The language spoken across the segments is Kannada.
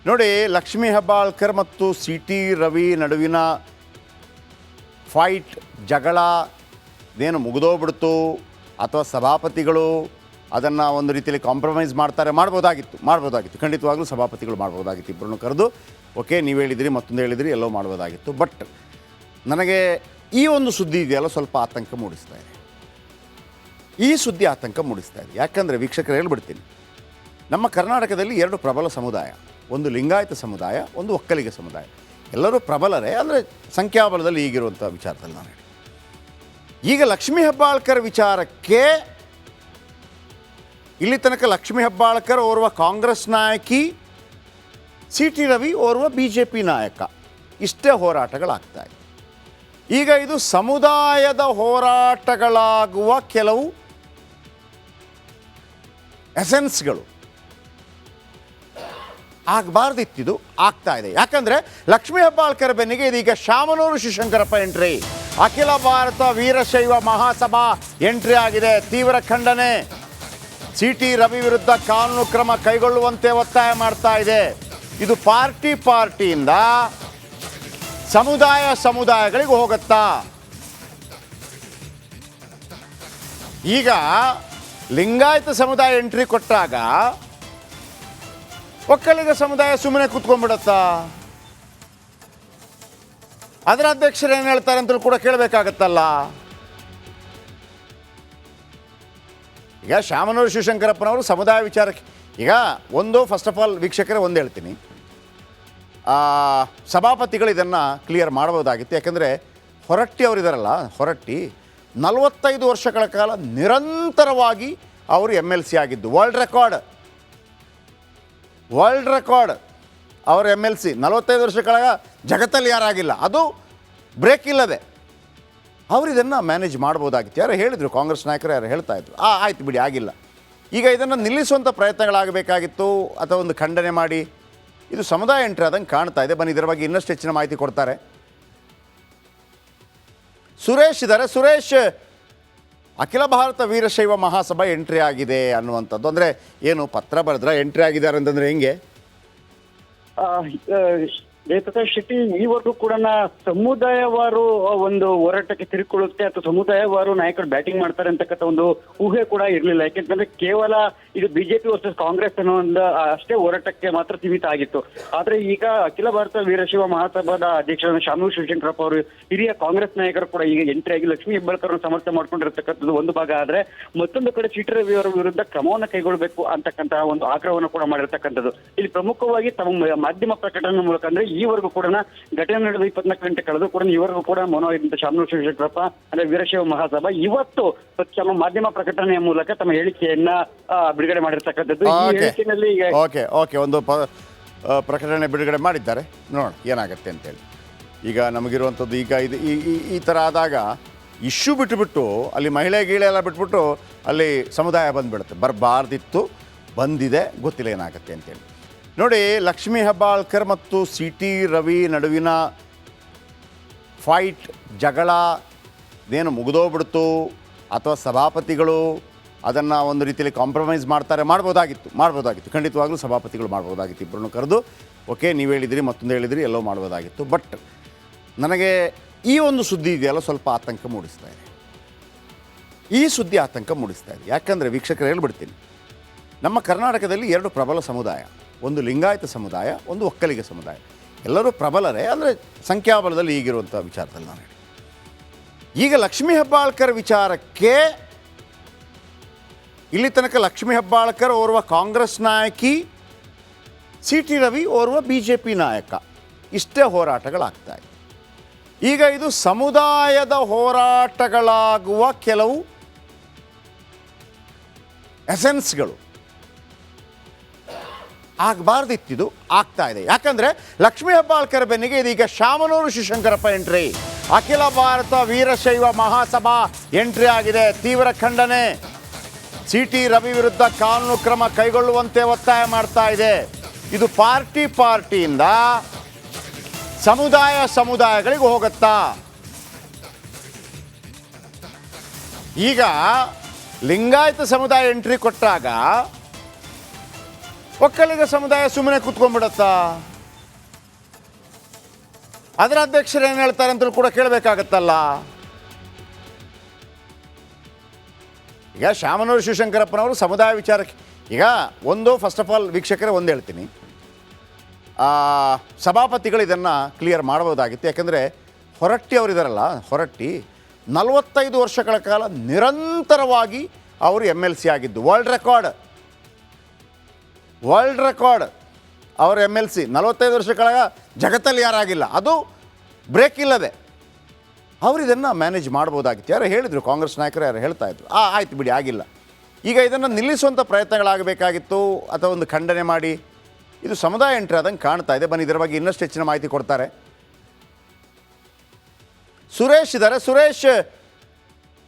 ನೋಡಿ, ಲಕ್ಷ್ಮೀ ಹೆಬ್ಬಾಳ್ಕರ್ ಮತ್ತು ಸಿ ಟಿ ರವಿ ನಡುವಿನ ಫೈಟ್, ಜಗಳ ಇದೇನು ಮುಗಿದೋಗ್ಬಿಡ್ತು ಅಥವಾ ಸಭಾಪತಿಗಳು ಅದನ್ನು ಒಂದು ರೀತಿಯಲ್ಲಿ ಕಾಂಪ್ರಮೈಸ್ ಮಾಡ್ಬೋದಾಗಿತ್ತು. ಖಂಡಿತವಾಗ್ಲೂ ಸಭಾಪತಿಗಳು ಮಾಡ್ಬೋದಾಗಿತ್ತು. ಇಬ್ಬರನ್ನು ಕರೆದು ಓಕೆ, ನೀವು ಹೇಳಿದಿರಿ, ಮತ್ತೊಂದು ಹೇಳಿದಿರಿ, ಎಲ್ಲೋ ಮಾಡ್ಬೋದಾಗಿತ್ತು. ಬಟ್ ನನಗೆ ಈ ಒಂದು ಸುದ್ದಿ ಇದೆಯಲ್ಲ ಸ್ವಲ್ಪ ಆತಂಕ ಮೂಡಿಸ್ತಾ ಇದೆ. ಈ ಸುದ್ದಿ ಆತಂಕ ಮೂಡಿಸ್ತಾ ಇದೆ. ಯಾಕಂದರೆ ವೀಕ್ಷಕರು ಹೇಳ್ಬಿಡ್ತೀನಿ, ನಮ್ಮ ಕರ್ನಾಟಕದಲ್ಲಿ ಎರಡು ಪ್ರಬಲ ಸಮುದಾಯ, ಒಂದು ಲಿಂಗಾಯತ ಸಮುದಾಯ, ಒಂದು ಒಕ್ಕಲಿಗ ಸಮುದಾಯ. ಎಲ್ಲರೂ ಪ್ರಬಲರೇ, ಅಂದರೆ ಸಂಖ್ಯಾಬಲದಲ್ಲಿ ಈಗಿರುವಂಥ ವಿಚಾರದಲ್ಲಿ ನಾನು ಹೇಳಿ. ಈಗ ಲಕ್ಷ್ಮೀ ಹೆಬ್ಬಾಳ್ಕರ್ ವಿಚಾರಕ್ಕೆ ಇಲ್ಲಿ ತನಕ ಲಕ್ಷ್ಮೀ ಹೆಬ್ಬಾಳ್ಕರ್ ಓರ್ವ ಕಾಂಗ್ರೆಸ್ ನಾಯಕಿ, ಸಿ ಟಿ ರವಿ ಓರ್ವ ಬಿ ಜೆ ಪಿ ನಾಯಕ, ಇಷ್ಟೇ ಹೋರಾಟಗಳಾಗ್ತಾ ಇದೆ. ಈಗ ಇದು ಸಮುದಾಯದ ಹೋರಾಟಗಳಾಗುವ ಕೆಲವು ಎಸೆನ್ಸ್ಗಳು ಆಗಬಾರ್ದಿತ್ತಿದು ಆಗ್ತಾ ಇದೆ. ಯಾಕಂದರೆ ಲಕ್ಷ್ಮೀ ಹೆಬ್ಬಾಳ್ಕರ್ ಬೆನ್ನಿಗೆ ಇದೀಗ ಶಾಮನೂರು ಶಿವಶಂಕರಪ್ಪ ಎಂಟ್ರಿ, ಅಖಿಲ ಭಾರತ ವೀರಶೈವ ಮಹಾಸಭಾ ಎಂಟ್ರಿ ಆಗಿದೆ. ತೀವ್ರ ಖಂಡನೆ. ಸಿ ಟಿ ರವಿ ವಿರುದ್ಧ ಕಾನೂನು ಕ್ರಮ ಕೈಗೊಳ್ಳುವಂತೆ ಒತ್ತಾಯ ಮಾಡ್ತಾ ಇದೆ. ಇದು ಪಾರ್ಟಿಯಿಂದ ಸಮುದಾಯಗಳಿಗೆ ಹೋಗುತ್ತಾ? ಈಗ ಲಿಂಗಾಯತ ಸಮುದಾಯ ಎಂಟ್ರಿ ಕೊಟ್ಟಾಗ ಒಕ್ಕಲಿಗ ಸಮುದಾಯ ಸುಮ್ಮನೆ ಕೂತ್ಕೊಂಡ್ಬಿಡತ್ತಾ? ಅದರ ಅಧ್ಯಕ್ಷರು ಏನು ಹೇಳ್ತಾರೆ ಅಂತ ಕೂಡ ಕೇಳಬೇಕಾಗತ್ತಲ್ಲ. ಈಗ ಶಾಮನೂರು ಶಿವಶಂಕರಪ್ಪನವರು ಸಮುದಾಯ ವಿಚಾರಕ್ಕೆ ಈಗ ಫಸ್ಟ್ ಆಫ್ ಆಲ್ ವೀಕ್ಷಕರೇ ಒಂದು ಹೇಳ್ತೀನಿ, ಸಭಾಪತಿಗಳು ಇದನ್ನು ಕ್ಲಿಯರ್ ಮಾಡ್ಬೋದಾಗಿತ್ತು. ಯಾಕಂದರೆ ಹೊರಟ್ಟಿ ಅವರಿದ್ದಾರಲ್ಲ, ಹೊರಟ್ಟಿ 45 ವರ್ಷಗಳ ಕಾಲ ನಿರಂತರವಾಗಿ ಅವರು MLC ಆಗಿದ್ದು. ವರ್ಲ್ಡ್ ರೆಕಾರ್ಡ್ ಅವರು MLC 45 ವರ್ಷಗಳ ಜಗತ್ತಲ್ಲಿ ಯಾರಾಗಿಲ್ಲ, ಅದು ಬ್ರೇಕ್ ಇಲ್ಲದೆ. ಅವರು ಇದನ್ನು ಮ್ಯಾನೇಜ್ ಮಾಡ್ಬೋದಾಗಿತ್ತು. ಯಾರು ಹೇಳಿದರು, ಕಾಂಗ್ರೆಸ್ ನಾಯಕರು ಯಾರು ಹೇಳ್ತಾ ಇದ್ರು, ಆಯ್ತು ಬಿಡಿ, ಆಗಿಲ್ಲ. ಈಗ ಇದನ್ನು ನಿಲ್ಲಿಸುವಂಥ ಪ್ರಯತ್ನಗಳಾಗಬೇಕಾಗಿತ್ತು, ಅಥವಾ ಒಂದು ಖಂಡನೆ ಮಾಡಿ. ಇದು ಸಮುದಾಯ ಎಂಟ್ರಿ ಆದಂಗೆ ಕಾಣ್ತಾ ಇದೆ. ಬನ್ನಿ, ಇದರ ಬಗ್ಗೆ ಇನ್ನಷ್ಟು ಹೆಚ್ಚಿನ ಮಾಹಿತಿ ಕೊಡ್ತಾರೆ. ಸುರೇಶ್ ಇದ್ದಾರೆ. ಸುರೇಶ್, ಅಖಿಲ ಭಾರತ ವೀರಶೈವ ಮಹಾಸಭಾ ಎಂಟ್ರಿ ಆಗಿದೆ ಅನ್ನುವಂಥದ್ದು ಅಂದರೆ ಏನು, ಪತ್ರ ಬರೆದ್ರೆ ಎಂಟ್ರಿ ಆಗಿದ್ದಾರೆ ಅಂತಂದರೆ ಹೆಂಗೆ? ಜಯಪ್ರಕಾಶ್ ಶೆಟ್ಟಿ, ಈವರೆಗೂ ಕೂಡ ಸಮುದಾಯವಾರು ಒಂದು ಹೋರಾಟಕ್ಕೆ ತಿರುಕೊಳ್ಳುತ್ತೆ ಅಥವಾ ಸಮುದಾಯವಾರು ನಾಯಕರು ಬ್ಯಾಟಿಂಗ್ ಮಾಡ್ತಾರೆ ಅಂತಕ್ಕಂಥ ಒಂದು ಊಹೆ ಕೂಡ ಇರಲಿಲ್ಲ. ಯಾಕೆಂತಂದ್ರೆ ಕೇವಲ ಇದು ಬಿಜೆಪಿ ವರ್ಸಸ್ ಕಾಂಗ್ರೆಸ್ ಅನ್ನೋ ಒಂದು ಅಷ್ಟೇ ಹೋರಾಟಕ್ಕೆ ಮಾತ್ರ ಸೀಮಿತ ಆಗಿತ್ತು. ಆದ್ರೆ ಈಗ ಅಖಿಲ ಭಾರತ ವೀರಶೈವ ಮಹಾಸಭಾದ ಅಧ್ಯಕ್ಷರಾದ ಶಾಮನೂರು ಶಿವಶಂಕರಪ್ಪ ಅವರು, ಹಿರಿಯ ಕಾಂಗ್ರೆಸ್ ನಾಯಕರು ಕೂಡ ಈಗ ಎಂಟ್ರಿ ಆಗಿ ಲಕ್ಷ್ಮೀ ಹೆಬ್ಬಾಳ್ಕರ್ ಸಮರ್ಥನೆ ಮಾಡ್ಕೊಂಡಿರತಕ್ಕಂಥದ್ದು ಒಂದು ಭಾಗ. ಆದ್ರೆ ಮತ್ತೊಂದು ಕಡೆ ಸಿ ಟಿ ರವಿ ಅವರ ವಿರುದ್ಧ ಕ್ರಮವನ್ನು ಕೈಗೊಳ್ಳಬೇಕು ಅಂತಕ್ಕಂತಹ ಒಂದು ಆಗ್ರಹವನ್ನು ಕೂಡ ಮಾಡಿರ್ತಕ್ಕಂಥದ್ದು. ಇಲ್ಲಿ ಪ್ರಮುಖವಾಗಿ ತಮ್ಮ ಮಾಧ್ಯಮ ಪ್ರಕಟಣೆ ಮೂಲಕ, ಅಂದ್ರೆ ಈವರೆಗೂ ಕೂಡ ಘಟನೆ ನಡೆದ 24 ಗಂಟೆ ಕಳೆದು ಕೂಡ ಈವರೆಗೂ ಕೂಡ ಮೌನ ಇದ್ದಂತ ಶಾಮನೂರು ಶಿವಶಂಕರಪ್ಪ ಅಂದ್ರೆ ವೀರಶೈವ ಮಹಾಸಭಾ ಇವತ್ತು ತಮ್ಮ ಮಾಧ್ಯಮ ಪ್ರಕಟಣೆಯ ಮೂಲಕ ತಮ್ಮ ಹೇಳಿಕೆಯನ್ನ ಬಿಡುಗಡೆ ಮಾಡಿರ್ತಕ್ಕಂಥದ್ದು. ಈ ಹೇಳಿಕೆಯಲ್ಲಿ ಒಂದು ಪ್ರಕಟಣೆ ಬಿಡುಗಡೆ ಮಾಡಿದ್ದಾರೆ. ನೋಡೋಣ ಏನಾಗುತ್ತೆ ಅಂತೇಳಿ. ಈಗ ನಮಗಿರುವಂಥದ್ದು ಈಗ ಇದು ಈ ಥರ ಆದಾಗ ಇಶ್ಯೂ ಬಿಟ್ಟುಬಿಟ್ಟು ಅಲ್ಲಿ ಮಹಿಳೆ ಎಲ್ಲ ಬಿಟ್ಬಿಟ್ಟು ಅಲ್ಲಿ ಸಮುದಾಯ ಬಂದುಬಿಡುತ್ತೆ. ಬರಬಾರ್ದಿತ್ತು, ಬಂದಿದೆ, ಗೊತ್ತಿಲ್ಲ ಏನಾಗುತ್ತೆ ಅಂತೇಳಿ. ನೋಡಿ, ಲಕ್ಷ್ಮೀ ಹೆಬ್ಬಾಳ್ಕರ್ ಮತ್ತು ಸಿ ಟಿ ರವಿ ನಡುವಿನ ಫೈಟ್, ಜಗಳ ಇದೇನು ಮುಗಿದೋಗ್ಬಿಡ್ತು ಅಥವಾ ಸಭಾಪತಿಗಳು ಅದನ್ನು ಒಂದು ರೀತಿಯಲ್ಲಿ ಕಾಂಪ್ರಮೈಸ್ ಮಾಡ್ಬೋದಾಗಿತ್ತು. ಖಂಡಿತವಾಗ್ಲೂ ಸಭಾಪತಿಗಳು ಮಾಡ್ಬೋದಾಗಿತ್ತು. ಇಬ್ಬರನ್ನು ಕರೆದು ಓಕೆ, ನೀವು ಹೇಳಿದಿರಿ, ಮತ್ತೊಂದು ಹೇಳಿದಿರಿ, ಎಲ್ಲೋ ಮಾಡ್ಬೋದಾಗಿತ್ತು. ಬಟ್ ನನಗೆ ಈ ಒಂದು ಸುದ್ದಿ ಇದೆಯಲ್ಲ ಸ್ವಲ್ಪ ಆತಂಕ ಮೂಡಿಸ್ತಾ ಇದೆ. ಈ ಸುದ್ದಿ ಆತಂಕ ಮೂಡಿಸ್ತಾ ಇದೆ. ಯಾಕಂದರೆ ವೀಕ್ಷಕರು ಹೇಳ್ಬಿಡ್ತೀನಿ, ನಮ್ಮ ಕರ್ನಾಟಕದಲ್ಲಿ ಎರಡು ಪ್ರಬಲ ಸಮುದಾಯ, ಒಂದು ಲಿಂಗಾಯತ ಸಮುದಾಯ, ಒಂದು ಒಕ್ಕಲಿಗ ಸಮುದಾಯ. ಎಲ್ಲರೂ ಪ್ರಬಲರೇ, ಅಂದರೆ ಸಂಖ್ಯಾಬಲದಲ್ಲಿ ಈಗಿರುವಂಥ ವಿಚಾರದಲ್ಲಿ ನಾನು ಹೇಳಿ. ಈಗ ಲಕ್ಷ್ಮೀ ಹೆಬ್ಬಾಳ್ಕರ್ ವಿಚಾರಕ್ಕೆ ಇಲ್ಲಿ ತನಕ ಲಕ್ಷ್ಮೀ ಹೆಬ್ಬಾಳ್ಕರ್ ಓರ್ವ ಕಾಂಗ್ರೆಸ್ ನಾಯಕಿ, ಸಿ ಟಿ ರವಿ ಓರ್ವ ಬಿ ಜೆ ಪಿ ನಾಯಕ, ಇಷ್ಟೇ ಹೋರಾಟಗಳಾಗ್ತಾ ಇದೆ. ಈಗ ಇದು ಸಮುದಾಯದ ಹೋರಾಟಗಳಾಗುವ ಕೆಲವು ಎಸೆನ್ಸ್ಗಳು ಆಗಬಾರ್ದಿತ್ತಿದು ಆಗ್ತಾ ಇದೆ. ಯಾಕಂದರೆ ಲಕ್ಷ್ಮೀ ಹೆಬ್ಬಾಳ್ಕರ್ ಬೆನ್ನಿಗೆ ಇದೀಗ ಶಾಮನೂರು ಶಿವಶಂಕರಪ್ಪ ಎಂಟ್ರಿ, ಅಖಿಲ ಭಾರತ ವೀರಶೈವ ಮಹಾಸಭಾ ಎಂಟ್ರಿ ಆಗಿದೆ. ತೀವ್ರ ಖಂಡನೆ. ಸಿ ಟಿ ರವಿ ವಿರುದ್ಧ ಕಾನೂನು ಕ್ರಮ ಕೈಗೊಳ್ಳುವಂತೆ ಒತ್ತಾಯ ಮಾಡ್ತಾ ಇದೆ. ಇದು ಪಾರ್ಟಿಯಿಂದ ಸಮುದಾಯಗಳಿಗೆ ಹೋಗುತ್ತಾ? ಈಗ ಲಿಂಗಾಯತ ಸಮುದಾಯ ಎಂಟ್ರಿ ಕೊಟ್ಟಾಗ ಒಕ್ಕಲಿಗ ಸಮುದಾಯ ಸುಮ್ಮನೆ ಕೂತ್ಕೊಂಡ್ಬಿಡತ್ತಾ? ಅದರ ಅಧ್ಯಕ್ಷರು ಏನು ಹೇಳ್ತಾರೆ ಅಂತಲೂ ಕೂಡ ಕೇಳಬೇಕಾಗತ್ತಲ್ಲ. ಈಗ ಶಾಮನೂರು ಶಿವಶಂಕರಪ್ಪನವರು ಸಮುದಾಯ ವಿಚಾರಕ್ಕೆ ಈಗ ಫಸ್ಟ್ ಆಫ್ ಆಲ್ ವೀಕ್ಷಕರೇ ಒಂದು ಹೇಳ್ತೀನಿ, ಸಭಾಪತಿಗಳು ಇದನ್ನು ಕ್ಲಿಯರ್ ಮಾಡ್ಬೋದಾಗಿತ್ತು. ಯಾಕಂದರೆ ಹೊರಟ್ಟಿ ಅವರಿದ್ದಾರಲ್ಲ, ಹೊರಟ್ಟಿ 45 ವರ್ಷಗಳ ಕಾಲ ನಿರಂತರವಾಗಿ ಅವರು MLC ಆಗಿದ್ದು. ವರ್ಲ್ಡ್ ರೆಕಾರ್ಡ್ ಅವರು MLC 45 ವರ್ಷಗಳ ಜಗತ್ತಲ್ಲಿ ಯಾರಾಗಿಲ್ಲ, ಅದು ಬ್ರೇಕ್ ಇಲ್ಲದೆ. ಅವರು ಇದನ್ನು ಮ್ಯಾನೇಜ್ ಮಾಡ್ಬೋದಾಗಿತ್ತು. ಯಾರು ಹೇಳಿದರು, ಕಾಂಗ್ರೆಸ್ ನಾಯಕರು ಯಾರು ಹೇಳ್ತಾ ಇದ್ರು, ಆಯ್ತು ಬಿಡಿ ಆಗಿಲ್ಲ. ಈಗ ಇದನ್ನು ನಿಲ್ಲಿಸುವಂಥ ಪ್ರಯತ್ನಗಳಾಗಬೇಕಾಗಿತ್ತು, ಅಥವಾ ಒಂದು ಖಂಡನೆ ಮಾಡಿ. ಇದು ಸಮುದಾಯ ಎಂಟ್ರಿ ಆದಂಗೆ ಕಾಣ್ತಾ ಇದೆ. ಬನ್ನಿ ಇದರ ಬಗ್ಗೆ ಇನ್ನಷ್ಟು ಹೆಚ್ಚಿನ ಮಾಹಿತಿ ಕೊಡ್ತಾರೆ. ಸುರೇಶ್ ಇದ್ದಾರೆ. ಸುರೇಶ್,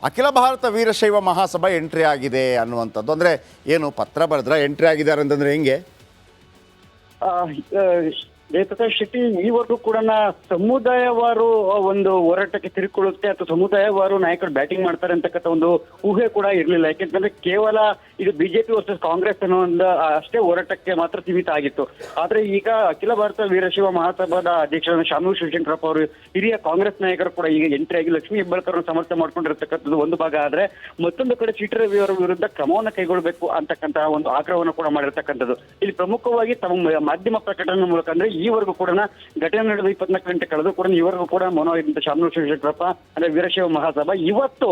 ಅಖಿಲ ಭಾರತ ವೀರಶೈವ ಮಹಾಸಭಾ ಎಂಟ್ರಿ ಆಗಿದೆ ಅನ್ನುವಂಥದ್ದು ಅಂದರೆ ಏನು, ಪತ್ರ ಬರೆದ್ರೆ ಎಂಟ್ರಿ ಆಗಿದ್ದಾರೆ ಅಂತಂದರೆ ಹೆಂಗೆ? ಜಯಪ್ರಕಾಶ್ ಶೆಟ್ಟಿ, ಈವರೆಗೂ ಕೂಡ ಸಮುದಾಯವಾರು ಒಂದು ಹೋರಾಟಕ್ಕೆ ತಿರುಕೊಳ್ಳುತ್ತೆ ಅಥವಾ ಸಮುದಾಯವಾರು ನಾಯಕರು ಬ್ಯಾಟಿಂಗ್ ಮಾಡ್ತಾರೆ ಅಂತಕ್ಕಂಥ ಒಂದು ಊಹೆ ಕೂಡ ಇರಲಿಲ್ಲ. ಯಾಕೆಂತಂದ್ರೆ ಕೇವಲ ಇದು ಬಿಜೆಪಿ ವರ್ಸಸ್ ಕಾಂಗ್ರೆಸ್ ಅನ್ನೋ ಒಂದು ಅಷ್ಟೇ ಹೋರಾಟಕ್ಕೆ ಮಾತ್ರ ಸೀಮಿತ ಆಗಿತ್ತು. ಆದ್ರೆ ಈಗ ಅಖಿಲ ಭಾರತ ವೀರಶೈವ ಮಹಾಸಭಾದ ಅಧ್ಯಕ್ಷರಾದ ಶಾಮನೂರು ಶಿವಶಂಕರಪ್ಪ ಅವರು, ಹಿರಿಯ ಕಾಂಗ್ರೆಸ್ ನಾಯಕರು ಕೂಡ ಈಗ ಎಂಟ್ರಿ ಆಗಿ ಲಕ್ಷ್ಮೀ ಹೆಬ್ಬಾಳ್ಕರ್ ಸಮರ್ಥನೆ ಮಾಡ್ಕೊಂಡಿರ್ತಕ್ಕಂಥದ್ದು ಒಂದು ಭಾಗ. ಆದ್ರೆ ಮತ್ತೊಂದು ಕಡೆ ಸಿ ಟಿ ರವಿ ಅವರ ವಿರುದ್ಧ ಕ್ರಮವನ್ನು ಕೈಗೊಳ್ಳಬೇಕು ಅಂತಕ್ಕಂಥ ಒಂದು ಆಗ್ರಹವನ್ನು ಕೂಡ ಮಾಡಿರ್ತಕ್ಕಂಥದ್ದು. ಇಲ್ಲಿ ಪ್ರಮುಖವಾಗಿ ತಮ್ಮ ಮಾಧ್ಯಮ ಪ್ರಕಟಣೆ ಮೂಲಕ, ಅಂದ್ರೆ ಈವರೆಗೂ ಕೂಡ ಘಟನೆ ನಡೆದ 24 ಗಂಟೆ ಕಳೆದು ಕೂಡ ಈವರೆಗೂ ಕೂಡ ಮೌನ ಇದ್ದಂತ ಶಾಮನೂರು ಶಿವಶಂಕರಪ್ಪ ಅಂದ್ರೆ ವೀರಶೈವ ಮಹಾಸಭಾ ಇವತ್ತು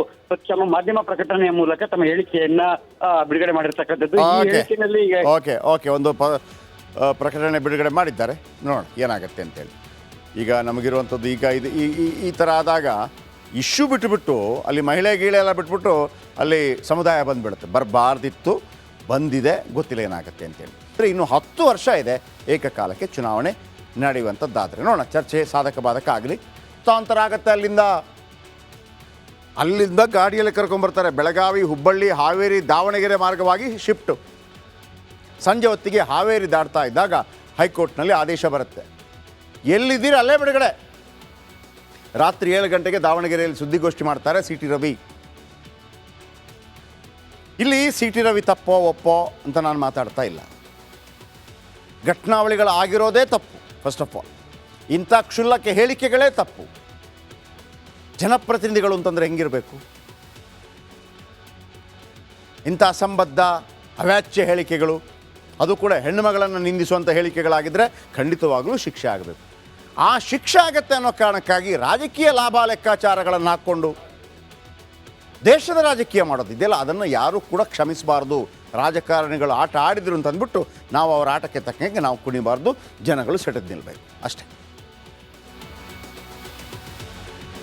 ತಮ್ಮ ಮಾಧ್ಯಮ ಪ್ರಕಟಣೆಯ ಮೂಲಕ ತಮ್ಮ ಹೇಳಿಕೆಯನ್ನ ಬಿಡುಗಡೆ ಮಾಡಿರ್ತಕ್ಕಂಥದ್ದು. ಈ ಹೇಳಿಕೆಯಲ್ಲಿ ಒಂದು ಪ್ರಕಟಣೆ ಬಿಡುಗಡೆ ಮಾಡಿದ್ದಾರೆ. ನೋಡೋಣ ಏನಾಗುತ್ತೆ ಅಂತೇಳಿ. ಈಗ ನಮಗಿರುವಂಥದ್ದು ಈಗ ಇದು ಈ ಥರ ಆದಾಗ ಇಶ್ಯೂ ಬಿಟ್ಟುಬಿಟ್ಟು ಅಲ್ಲಿ ಮಹಿಳೆ ಗೀಳೆ ಎಲ್ಲ ಬಿಟ್ಬಿಟ್ಟು ಅಲ್ಲಿ ಸಮುದಾಯ ಬಂದುಬಿಡುತ್ತೆ. ಬರಬಾರ್ದಿತ್ತು, ಬಂದಿದೆ, ಗೊತ್ತಿಲ್ಲ ಏನಾಗುತ್ತೆ ಅಂತೇಳಿ. ಇನ್ನು 10 ವರ್ಷ ಇದೆ ಏಕಕಾಲಕ್ಕೆ ಚುನಾವಣೆ ನಡೆಯುವಂಥದ್ದಾದರೆ ನೋಡೋಣ. ಚರ್ಚೆ ಸಾಧಕ ಬಾಧಕ ಆಗಲಿ, ತಾಂತರ ಆಗುತ್ತೆ. ಅಲ್ಲಿಂದ ಗಾಡಿಯಲ್ಲಿ ಕರ್ಕೊಂಬರ್ತಾರೆ. ಬೆಳಗಾವಿ, ಹುಬ್ಬಳ್ಳಿ, ಹಾವೇರಿ, ದಾವಣಗೆರೆ ಮಾರ್ಗವಾಗಿ ಶಿಫ್ಟು. ಸಂಜೆ ಹೊತ್ತಿಗೆ ಹಾವೇರಿ ದಾಟ್ತಾ ಇದ್ದಾಗ ಹೈಕೋರ್ಟ್ನಲ್ಲಿ ಆದೇಶ ಬರುತ್ತೆ, ಎಲ್ಲಿದ್ದೀರಿ ಅಲ್ಲೇ ಬಿಡುಗಡೆ. ರಾತ್ರಿ 7 ಗಂಟೆಗೆ ದಾವಣಗೆರೆಯಲ್ಲಿ ಸುದ್ದಿಗೋಷ್ಠಿ ಮಾಡ್ತಾರೆ ಸಿ ಟಿ ರವಿ. ಇಲ್ಲಿ ಸಿ ಟಿ ರವಿ ತಪ್ಪೋ ಒಪ್ಪೋ ಅಂತ ನಾನು ಮಾತಾಡ್ತಾ ಇಲ್ಲ. ಘಟನಾವಳಿಗಳಾಗಿರೋದೇ ತಪ್ಪು. ಫಸ್ಟ್ ಆಫ್ ಆಲ್ ಇಂಥ ಕ್ಷುಲ್ಲಕ ಹೇಳಿಕೆಗಳೇ ತಪ್ಪು. ಜನಪ್ರತಿನಿಧಿಗಳು ಅಂತಂದರೆ ಹೆಂಗಿರಬೇಕು? ಇಂಥ ಅಸಂಬದ್ಧ ಅವ್ಯಾಚ್ಯ ಹೇಳಿಕೆಗಳು, ಅದು ಕೂಡ ಹೆಣ್ಣುಮಗಳನ್ನು ನಿಂದಿಸುವಂಥ ಹೇಳಿಕೆಗಳಾಗಿದ್ದರೆ ಖಂಡಿತವಾಗಲೂ ಶಿಕ್ಷೆ ಆಗಬೇಕು. ಆ ಶಿಕ್ಷೆ ಆಗತ್ತೆ ಅನ್ನೋ ಕಾರಣಕ್ಕಾಗಿ ರಾಜಕೀಯ ಲಾಭ ಲೆಕ್ಕಾಚಾರಗಳನ್ನು ಹಾಕ್ಕೊಂಡು ದೇಶದ ರಾಜಕೀಯ ಮಾಡೋದಿದೆಯಲ್ಲ, ಅದನ್ನು ಯಾರೂ ಕೂಡ ಕ್ಷಮಿಸಬಾರ್ದು. ರಾಜಕಾರಣಿಗಳು ಆಟ ಆಡಿದ್ರು ಅಂತ ಅಂದ್ಬಿಟ್ಟು ನಾವು ಅವರ ಆಟಕ್ಕೆ ತಕ್ಕಂಗೆ ನಾವು ಕುಣಿಬಾರ್ದು. ಜನಗಳು ಸೆಟೆದು ನಿಲ್ಲಬೇಕು ಅಷ್ಟೇ.